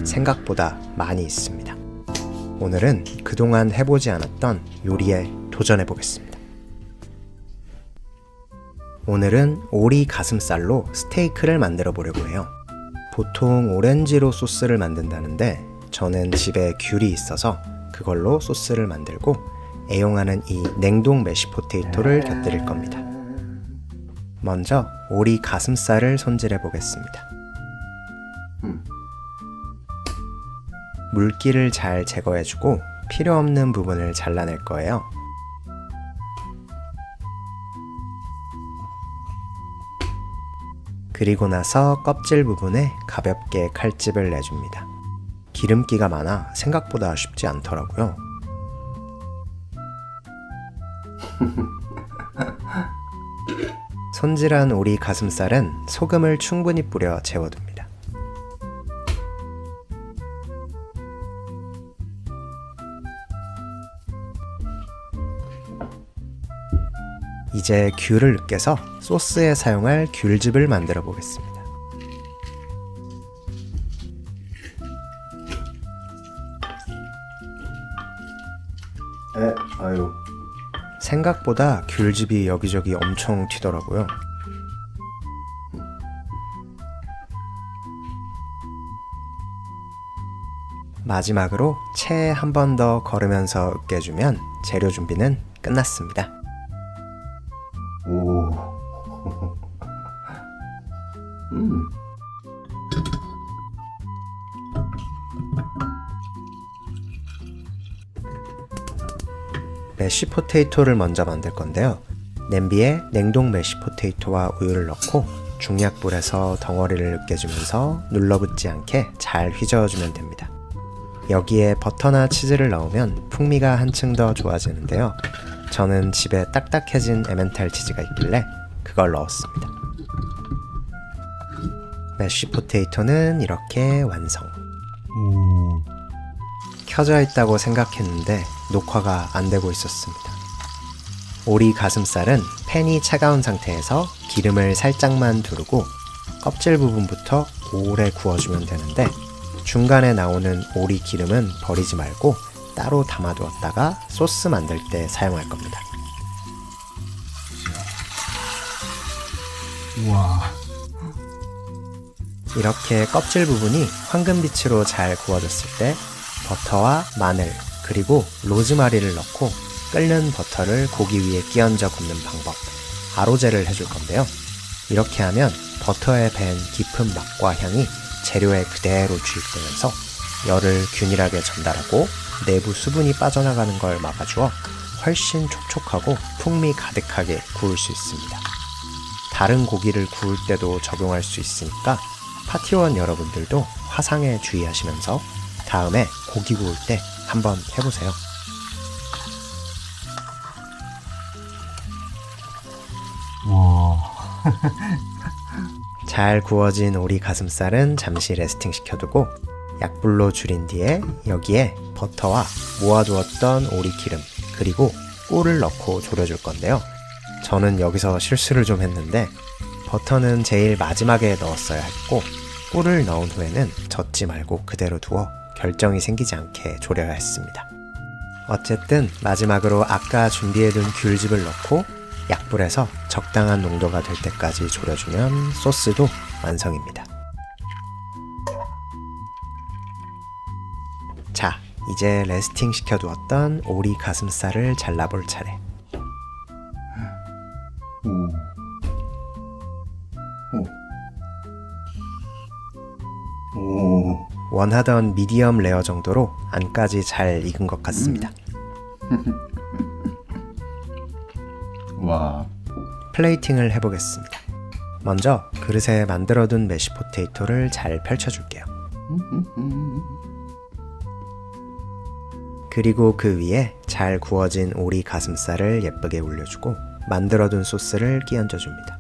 생각보다 많이 있습니다. 오늘은 그동안 해보지 않았던 요리에 도전해보겠습니다. 오늘은 오리 가슴살로 스테이크를 만들어 보려고 해요. 보통 오렌지로 소스를 만든다는데 저는 집에 귤이 있어서 그걸로 소스를 만들고 애용하는 이 냉동 메쉬포테이토를 곁들일 겁니다. 먼저 오리 가슴살을 손질해 보겠습니다. 물기를 잘 제거해주고 필요 없는 부분을 잘라낼 거예요. 그리고 나서 껍질 부분에 가볍게 칼집을 내줍니다. 기름기가 많아 생각보다 쉽지 않더라고요. 손질한 오리 가슴살은 소금을 충분히 뿌려 재워둡니다. 이제 귤을 으깨서 소스에 사용할 귤즙을 만들어 보겠습니다. 아유. 생각보다 귤즙이 여기저기 엄청 튀더라고요. 마지막으로 체에 한 번 더 걸으면서 으깨주면 재료 준비는 끝났습니다. 오. 메쉬포테이토를 먼저 만들 건데요. 냄비에 냉동 메쉬포테이토와 우유를 넣고 중약불에서 덩어리를 으깨주면서 눌러붙지 않게 잘 휘저어주면 됩니다. 여기에 버터나 치즈를 넣으면 풍미가 한층 더 좋아지는데요. 저는 집에 딱딱해진 에멘탈 치즈가 있길래 그걸 넣었습니다. 메쉬포테이토는 이렇게 완성. 켜져 있다고 생각했는데 녹화가 안 되고 있었습니다. 오리 가슴살은 팬이 차가운 상태에서 기름을 살짝만 두르고 껍질 부분부터 오래 구워주면 되는데 중간에 나오는 오리 기름은 버리지 말고 따로 담아두었다가 소스 만들 때 사용할 겁니다. 우와. 이렇게 껍질 부분이 황금빛으로 잘 구워졌을 때 버터와 마늘 그리고 로즈마리를 넣고 끓는 버터를 고기 위에 끼얹어 굽는 방법, 아로제를 해줄 건데요. 이렇게 하면 버터에 밴 깊은 맛과 향이 재료에 그대로 주입되면서 열을 균일하게 전달하고 내부 수분이 빠져나가는 걸 막아주어 훨씬 촉촉하고 풍미 가득하게 구울 수 있습니다. 다른 고기를 구울 때도 적용할 수 있으니까 파티원 여러분들도 화상에 주의하시면서 다음에 고기 구울 때 한번 해보세요. 우와. 잘 구워진 오리 가슴살은 잠시 레스팅 시켜두고 약불로 줄인 뒤에 여기에 버터와 모아두었던 오리 기름 그리고 꿀을 넣고 졸여줄 건데요. 저는 여기서 실수를 좀 했는데 버터는 제일 마지막에 넣었어야 했고 꿀을 넣은 후에는 젓지 말고 그대로 두어 결정이 생기지 않게 졸여야 했습니다. 어쨌든 마지막으로 아까 준비해둔 귤즙을 넣고 약불에서 적당한 농도가 될 때까지 졸여주면 소스도 완성입니다. 자, 이제 레스팅 시켜두었던 오리 가슴살을 잘라볼 차례. 오. 원하던 미디엄 레어 정도로 안까지 잘 익은 것 같습니다. 와. 플레이팅을 해보겠습니다. 먼저 그릇에 만들어둔 메쉬포테이토를 잘 펼쳐줄게요. 그리고 그 위에 잘 구워진 오리 가슴살을 예쁘게 올려주고 만들어둔 소스를 끼얹어줍니다.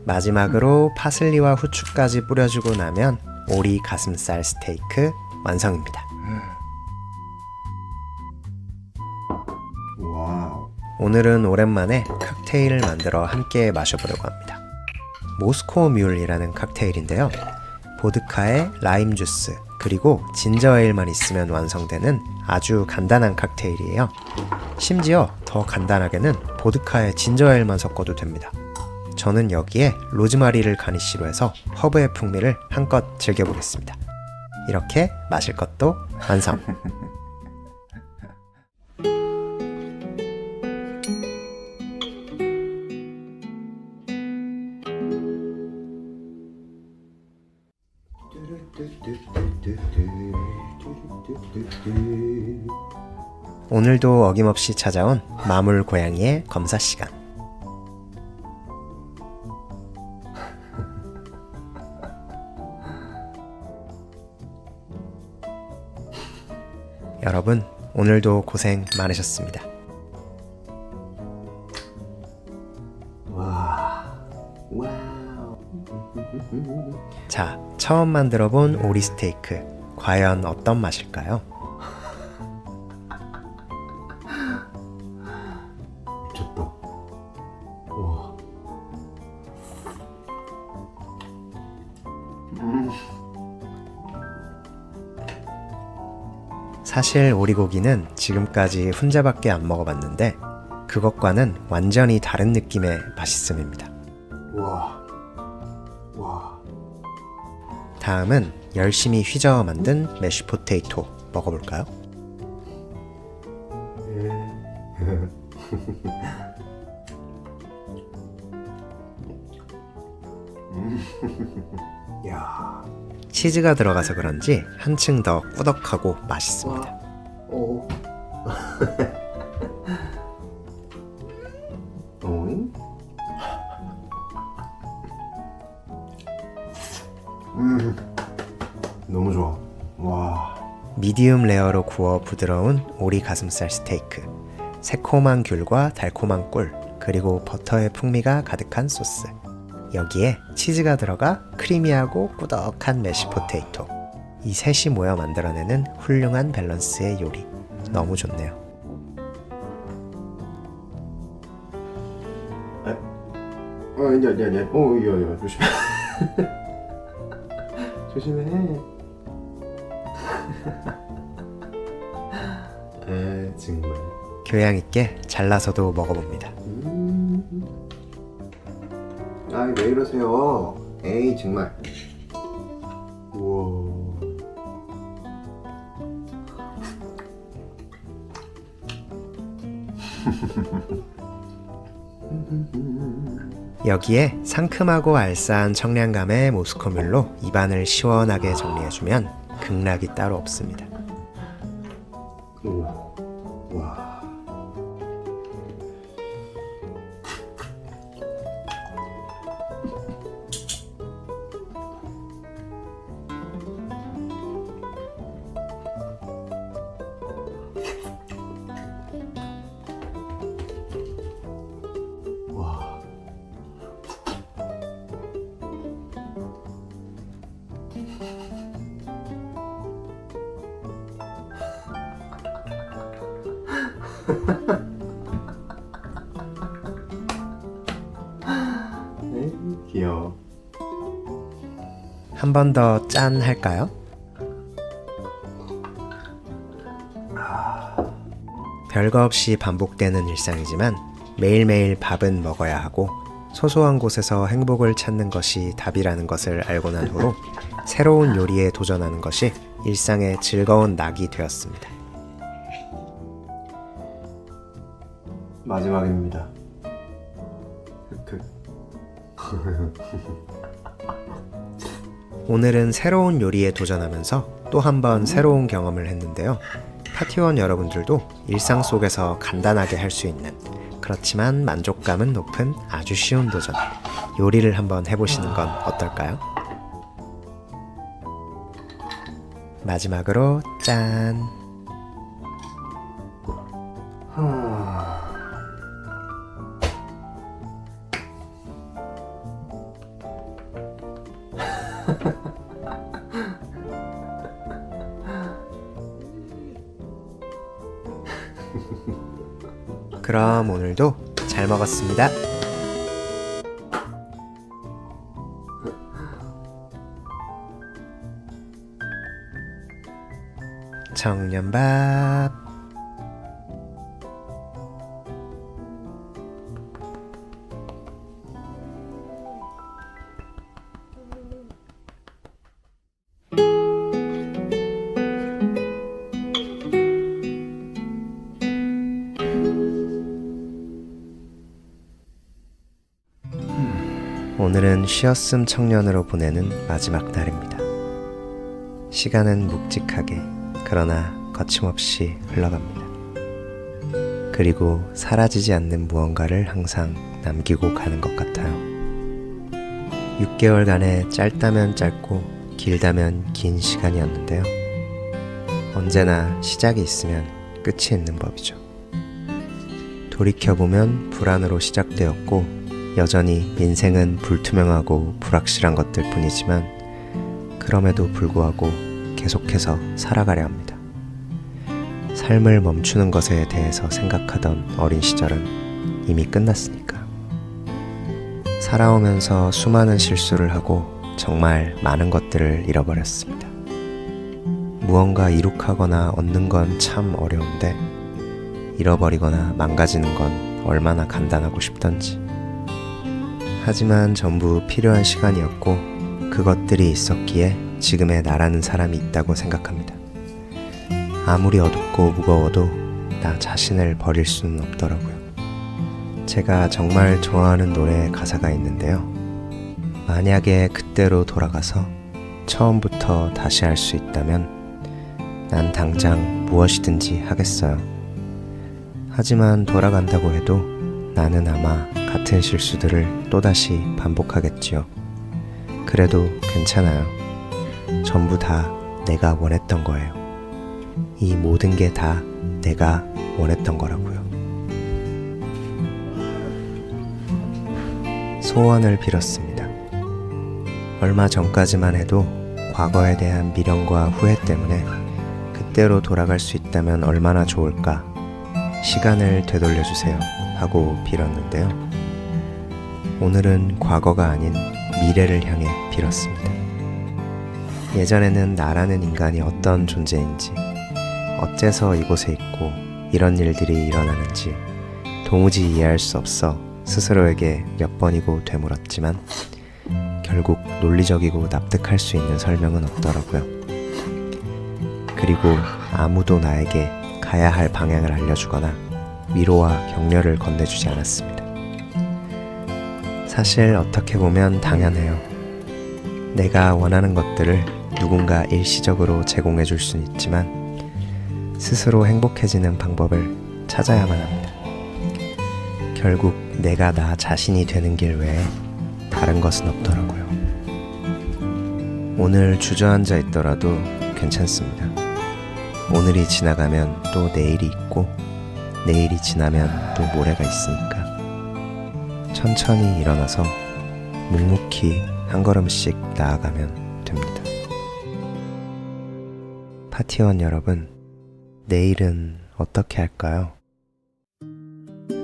마지막으로 파슬리와 후추까지 뿌려주고 나면 오리 가슴살 스테이크 완성입니다. 와우. 오늘은 오랜만에 칵테일을 만들어 함께 마셔보려고 합니다. 모스코 뮬이라는 칵테일인데요. 보드카에 라임 주스 그리고 진저 에일만 있으면 완성되는 아주 간단한 칵테일이에요. 심지어 더 간단하게는 보드카에 진저 에일만 섞어도 됩니다. 저는 여기에 로즈마리를 가니쉬로 해서 허브의 풍미를 한껏 즐겨보겠습니다. 이렇게 마실 것도 완성! 오늘도 어김없이 찾아온 마물 고양이의 검사 시간. 여러분, 오늘도 고생 많으셨습니다. 자, 처음 만들어본 오리 스테이크, 과연 어떤 맛일까요? 미쳤다. 와. 사실 오리고기는 지금까지 훈제밖에 안 먹어봤는데 그것과는 완전히 다른 느낌의 맛있음입니다. 와. 와. 다음은 열심히 휘저어 만든 메쉬포테이토 먹어볼까요? 야. 치즈가 들어가서 그런지 한층 더 꾸덕하고 맛있습니다. 오. 오잉? 너무 좋아. 와. 미디움 레어로 구워 부드러운 오리 가슴살 스테이크, 새콤한 귤과 달콤한 꿀, 그리고 버터의 풍미가 가득한 소스. 여기에 치즈가 들어가 크리미하고 꾸덕한 메쉬포테이토. 이 셋이 모여 만들어내는 훌륭한 밸런스의 요리. 너무 좋네요. 야. 오, 야, 조심해. 조심해. 정말. 교양 있게 잘라서도 먹어봅니다. 아이, 왜 이러세요? 에이, 정말. 우와. 여기에 상큼하고 알싸한 청량감의 모스코뮬로 입안을 시원하게 정리해주면 극락이 따로 없습니다. 우와. 와. 와. 에이, 귀여워. 한 번 더 짠 할까요? 별거 없이 반복되는 일상이지만 매일매일 밥은 먹어야 하고 소소한 곳에서 행복을 찾는 것이 답이라는 것을 알고 난 후로 새로운 요리에 도전하는 것이 일상의 즐거운 낙이 되었습니다. 마지막입니다. 흑흑. 오늘은 새로운 요리에 도전하면서 또 한 번 새로운 경험을 했는데요. 파티원 여러분들도 일상 속에서 간단하게 할 수 있는 그렇지만 만족감은 높은 아주 쉬운 도전 요리를 한번 해보시는 건 어떨까요? 마지막으로 짠! 그럼 오늘도 잘 먹었습니다. 청년밥. 오늘은 쉬었음 청년으로 보내는 마지막 날입니다. 시간은 묵직하게 그러나 거침없이 흘러갑니다. 그리고 사라지지 않는 무언가를 항상 남기고 가는 것 같아요. 6개월간의 짧다면 짧고 길다면 긴 시간이었는데요. 언제나 시작이 있으면 끝이 있는 법이죠. 돌이켜보면 불안으로 시작되었고 여전히 인생은 불투명하고 불확실한 것들 뿐이지만 그럼에도 불구하고 계속해서 살아가려 합니다. 삶을 멈추는 것에 대해서 생각하던 어린 시절은 이미 끝났으니까. 살아오면서 수많은 실수를 하고 정말 많은 것들을 잃어버렸습니다. 무언가 이룩하거나 얻는 건 참 어려운데 잃어버리거나 망가지는 건 얼마나 간단하고 쉽던지. 하지만 전부 필요한 시간이었고 그것들이 있었기에 지금의 나라는 사람이 있다고 생각합니다. 아무리 어둡고 무거워도 나 자신을 버릴 수는 없더라고요. 제가 정말 좋아하는 노래의 가사가 있는데요. 만약에 그때로 돌아가서 처음부터 다시 할 수 있다면 난 당장 무엇이든지 하겠어요. 하지만 돌아간다고 해도 나는 아마 같은 실수들을 또다시 반복하겠지요. 그래도 괜찮아요. 전부 다 내가 원했던 거예요. 이 모든 게 다 내가 원했던 거라고요. 소원을 빌었습니다. 얼마 전까지만 해도 과거에 대한 미련과 후회 때문에 그때로 돌아갈 수 있다면 얼마나 좋을까, 시간을 되돌려주세요 하고 빌었는데요. 오늘은 과거가 아닌 미래를 향해 빌었습니다. 예전에는 나라는 인간이 어떤 존재인지, 어째서 이곳에 있고 이런 일들이 일어나는지 도무지 이해할 수 없어 스스로에게 몇 번이고 되물었지만 결국 논리적이고 납득할 수 있는 설명은 없더라고요. 그리고 아무도 나에게 가야 할 방향을 알려주거나 위로와 격려를 건네주지 않았습니다. 사실 어떻게 보면 당연해요. 내가 원하는 것들을 누군가 일시적으로 제공해 줄 수는 있지만 스스로 행복해지는 방법을 찾아야만 합니다. 결국 내가 나 자신이 되는 길 외에 다른 것은 없더라고요. 오늘 주저앉아 있더라도 괜찮습니다. 오늘이 지나가면 또 내일이 있고 내일이 지나면 또 모레가 있으니까 천천히 일어나서 묵묵히 한 걸음씩 나아가면 됩니다. 파티원 여러분, 내일은 어떻게 할까요?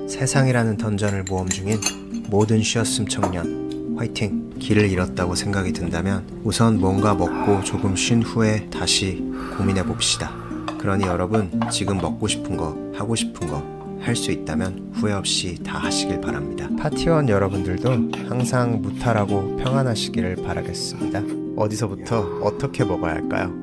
세상이라는 던전을 모험 중인 모든 쉬었음 청년 화이팅! 길을 잃었다고 생각이 든다면 우선 뭔가 먹고 조금 쉰 후에 다시 고민해 봅시다. 그러니 여러분, 지금 먹고 싶은 거, 하고 싶은 거 할 수 있다면 후회 없이 다 하시길 바랍니다. 파티원 여러분들도 항상 무탈하고 평안하시기를 바라겠습니다. 어디서부터 어떻게 먹어야 할까요?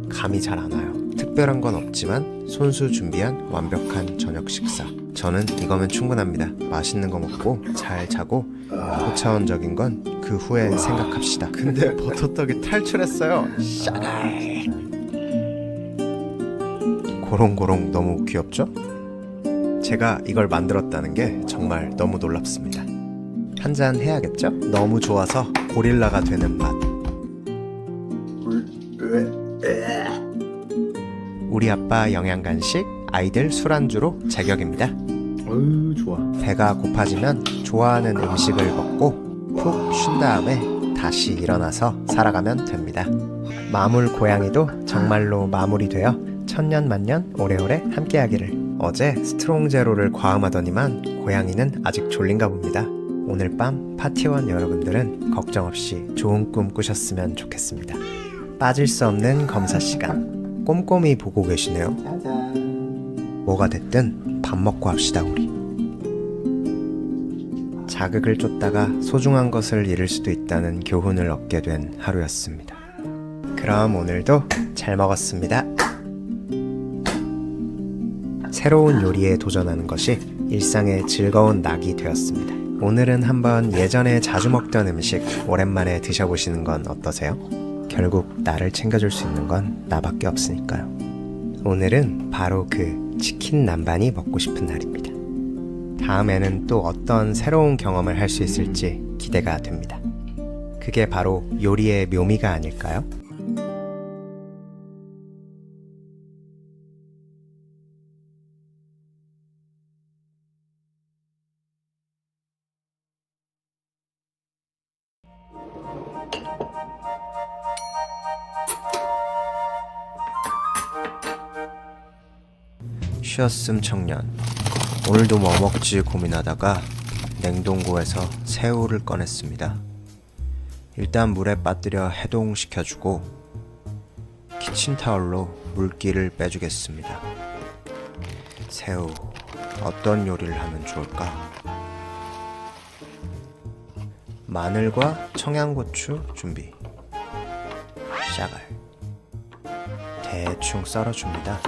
감이 잘 안 와요. 특별한 건 없지만 손수 준비한 완벽한 저녁 식사. 저는 이거면 충분합니다. 맛있는 거 먹고 잘 자고 고차원적인 건 그 후에 생각합시다. 근데 버터떡이 탈출했어요. 샤갈. 고롱고롱 너무 귀엽죠? 제가 이걸 만들었다는 게 정말 너무 놀랍습니다. 한잔 해야겠죠? 너무 좋아서 고릴라가 되는 맛. 우리 아빠 영양간식, 아이들 술안주로 제격입니다. 좋아. 배가 고파지면 좋아하는 음식을 먹고 푹 쉰 다음에 다시 일어나서 살아가면 됩니다. 마물 고양이도 정말로 마물이 되어 천년만년 오래오래 함께하기를. 어제 스트롱 제로를 과음하더니만 고양이는 아직 졸린가 봅니다. 오늘 밤 파티원 여러분들은 걱정 없이 좋은 꿈 꾸셨으면 좋겠습니다. 빠질 수 없는 검사 시간. 꼼꼼히 보고 계시네요. 짜잔. 뭐가 됐든 밥 먹고 합시다 우리. 자극을 쫓다가 소중한 것을 잃을 수도 있다는 교훈을 얻게 된 하루였습니다. 그럼 오늘도 잘 먹었습니다. 새로운 요리에 도전하는 것이 일상의 즐거운 낙이 되었습니다. 오늘은 한번 예전에 자주 먹던 음식 오랜만에 드셔보시는 건 어떠세요? 결국 나를 챙겨줄 수 있는 건 나밖에 없으니까요. 오늘은 바로 그 치킨 남반이 먹고 싶은 날입니다. 다음에는 또 어떤 새로운 경험을 할 수 있을지 기대가 됩니다. 그게 바로 요리의 묘미가 아닐까요? 쉬었음 청년. 오늘도 뭐 먹지 고민하다가 냉동고에서 새우를 꺼냈습니다. 일단 물에 빠뜨려 해동시켜주고 키친타올로 물기를 빼주겠습니다. 새우, 어떤 요리를 하면 좋을까? 마늘과 청양고추 준비. 샤갈. 대충 썰어줍니다.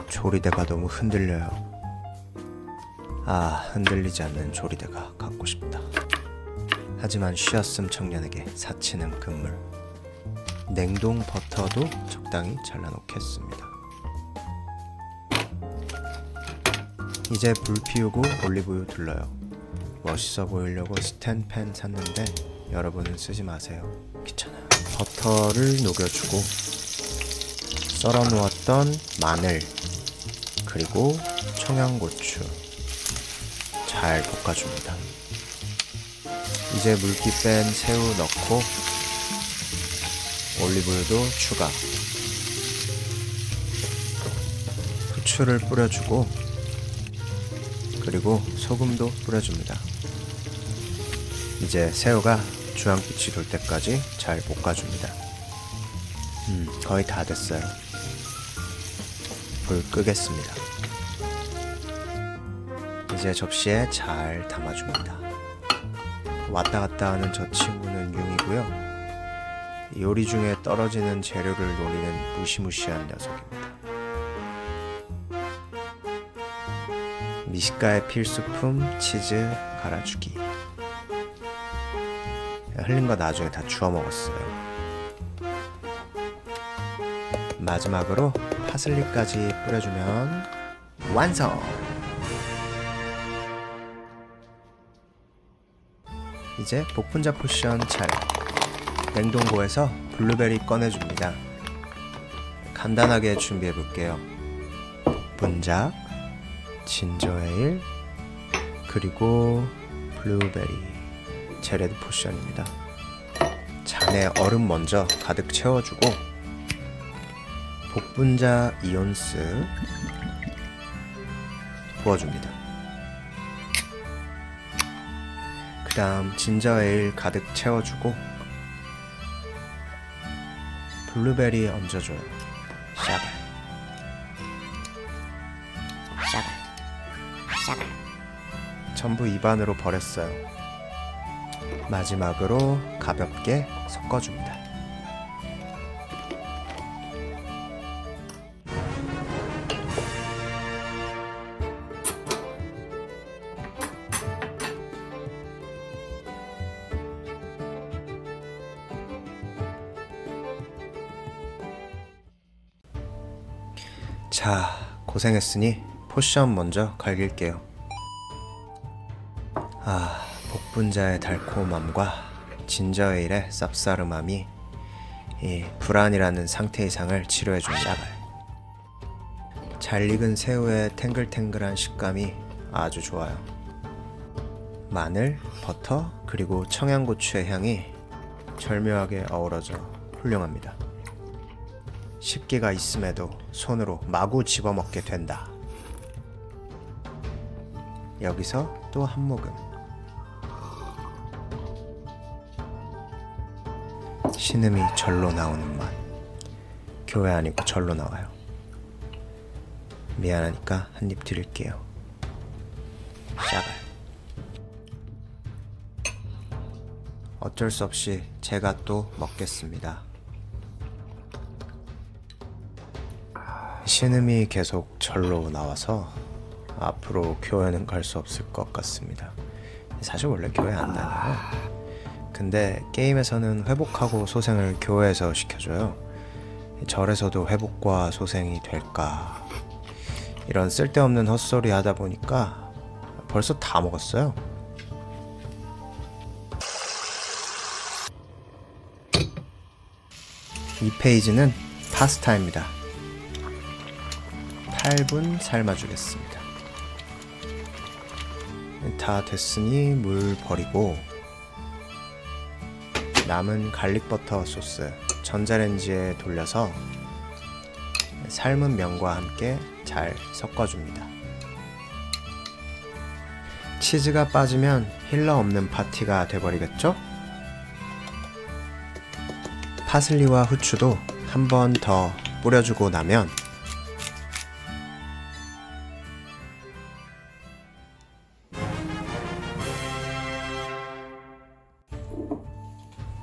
조리대가 너무 흔들려요. 흔들리지 않는 조리대가 갖고 싶다. 하지만 쉬었음 청년에게 사치는 금물. 냉동 버터도 적당히 잘라놓겠습니다. 이제 불 피우고 올리브유 둘러요. 멋있어 보이려고 스텐팬 샀는데 여러분은 쓰지 마세요. 귀찮아요. 버터를 녹여주고 썰어 놓았던 마늘 그리고 청양고추 잘 볶아줍니다. 이제 물기 뺀 새우 넣고 올리브유도 추가. 후추를 뿌려주고 그리고 소금도 뿌려줍니다. 이제 새우가 주황빛이 돌 때까지 잘 볶아줍니다. 거의 다 됐어요. 불 끄겠습니다. 이제 접시에 잘 담아줍니다. 왔다 갔다 하는 저 친구는 융이고요. 요리 중에 떨어지는 재료를 노리는 무시무시한 녀석입니다. 미식가의 필수품 치즈 갈아주기. 흘린 거 나중에 다 주워 먹었어요. 마지막으로 파슬리까지 뿌려주면 완성! 이제 복분자 포션 잘 냉동고에서 블루베리 꺼내줍니다. 간단하게 준비해 볼게요. 복분자, 진저에일, 그리고 블루베리, 제레드 포션입니다. 잔에 얼음 먼저 가득 채워주고 복분자 이온스 부어줍니다. 그 다음 진저에일 가득 채워주고 블루베리 얹어줘요. 샤발 전부 입안으로 버렸어요. 마지막으로 가볍게 섞어줍니다. 자, 고생했으니 포션 먼저 갈길게요. 복분자의 달콤함과 진저에일의 쌉싸름함이 이 불안이라는 상태 이상을 치료해준 샤발. 잘 익은 새우의 탱글탱글한 식감이 아주 좋아요. 마늘, 버터, 그리고 청양고추의 향이 절묘하게 어우러져 훌륭합니다. 식기가 있음에도 손으로 마구 집어먹게 된다. 여기서 또 한 모금. 신음이 절로 나오는 맛. 교회 아니고 절로 나와요. 미안하니까 한 입 드릴게요. 샤발. 어쩔 수 없이 제가 또 먹겠습니다. 신음이 계속 절로 나와서 앞으로 교회는 갈 수 없을 것 같습니다. 사실 원래 교회 안 다녀요. 근데 게임에서는 회복하고 소생을 교회에서 시켜줘요. 절에서도 회복과 소생이 될까? 이런 쓸데없는 헛소리 하다 보니까 벌써 다 먹었어요. 이 페이지는 파스타입니다. 8분 삶아주겠습니다. 다 됐으니 물 버리고 남은 갈릭버터 소스 전자레인지에 돌려서 삶은 면과 함께 잘 섞어줍니다. 치즈가 빠지면 힐러 없는 파티가 돼버리겠죠? 파슬리와 후추도 한 번 더 뿌려주고 나면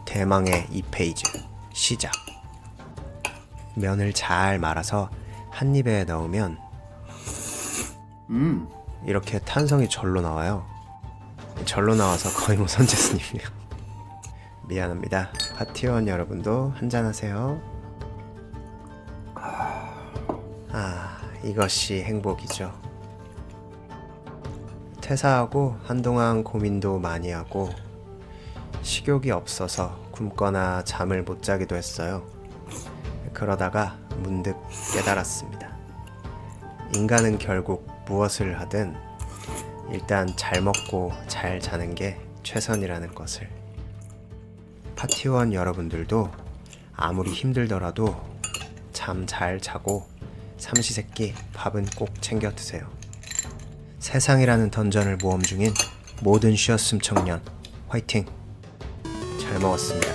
대망의 2페이지 시작. 면을 잘 말아서 한 입에 넣으면 이렇게 탄성이 절로 나와요. 절로 나와서 거의 뭐 선제스님이에요. 미안합니다. 파티원 여러분도 한잔하세요. 이것이 행복이죠. 퇴사하고 한동안 고민도 많이 하고 식욕이 없어서 굶거나 잠을 못 자기도 했어요. 그러다가 문득 깨달았습니다. 인간은 결국 무엇을 하든 일단 잘 먹고 잘 자는 게 최선이라는 것을. 파티원 여러분들도 아무리 힘들더라도 잠 잘 자고 삼시세끼 밥은 꼭 챙겨 드세요. 세상이라는 던전을 모험 중인 모든 쉬었음 청년 화이팅! 잘 먹었습니다.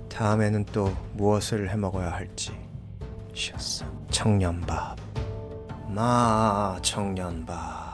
다음에는 또 무엇을 해 먹어야 할지 쉬었어. 청년밥. 청년밥.